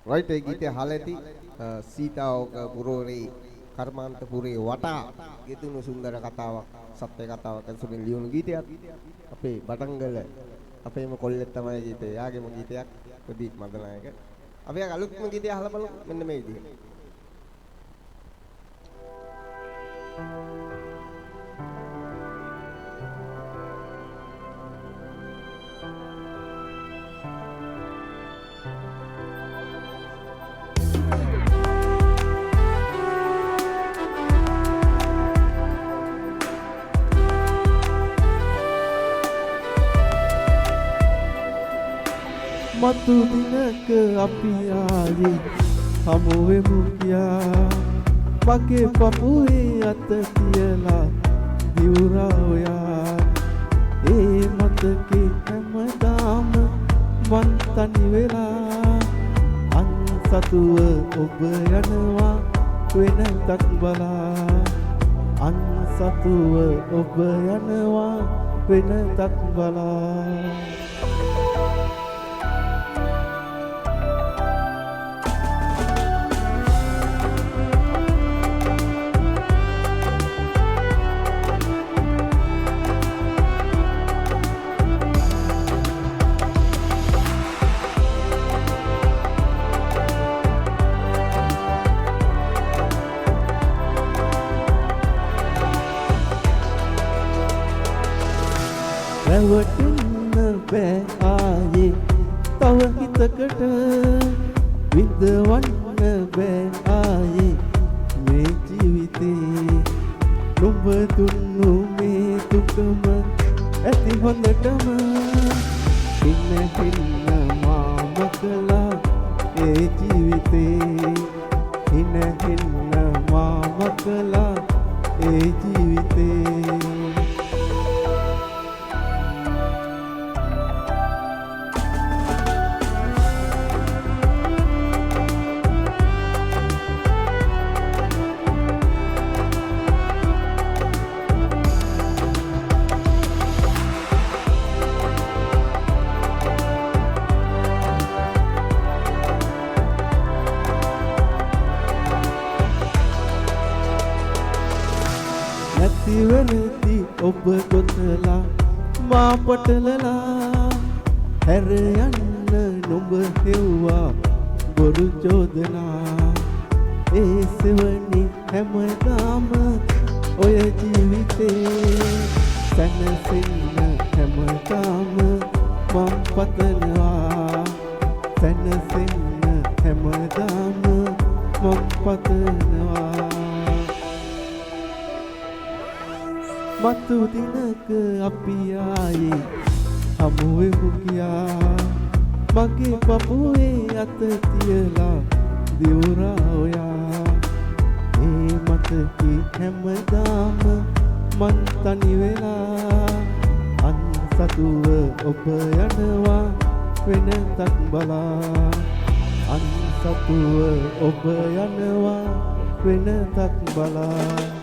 Right ඒ ගීතය අහලා ඇති සීතාවක පුරෝරේ කර්මාන්තපුරේ වටා ගෙතුණු සුන්දර කතාවක් සත්‍ය කතාවක් ඇසුරින් ලියුණු ගීතයක් අපේ බටංගල අපේම කොල්ලෙක් තමයි ගීතය. යාගේම ගීතයක් ප්‍රදීප් මන්දනායක. අපි අලුත්ම ගීතය අහලා බලමු මෙන්න මේ විදිහට. මතු දිනක අපි ආයේ හමු වෙමු කියා මගේ පපුවේ අත තියලා දිවුරා ඔයා ඒ මතකේ හැමදාම මන් තනි වෙලා අන්සතුව ඔබ යනවා වෙනතක් බලා අන්සතුව ඔබ යනවා වෙනතක් බලා රැවටෙන්න බෑ ආයේ තව හිතකට විඳවන්න බෑ ආයේ මේ ජීවිතේ නුඹ දුන්නු මේ දුකම ඇති හොඳටම ඉන්න මාම කළා ඒ ජීවිතේ ඉන්න මාම කළා ඒ ජීවිතේ නැතිවෙනති ඔබ ගොතලා මා පටලලා හැර යන්න නුඹ හෙව්වා බොරු චෝදනා ඒ සෙවණි හැමදාම ඔය ජීවිතේ සැනසෙන්න හැමදාම මම පතනවා සැනසෙන්න හැමදාම මම පතනවා මතු දිනක අපි ආයේ හමු වෙමු කියා මගේ පපුවේ අත තියලා දිවුරා ඔයා ඒ මතකේ හැමදාම මන් තනි වෙලා අන්සතුව ඔබ යනවා වෙනතක් බලා අන්සතුව ඔබ යනවා වෙනතක් බලා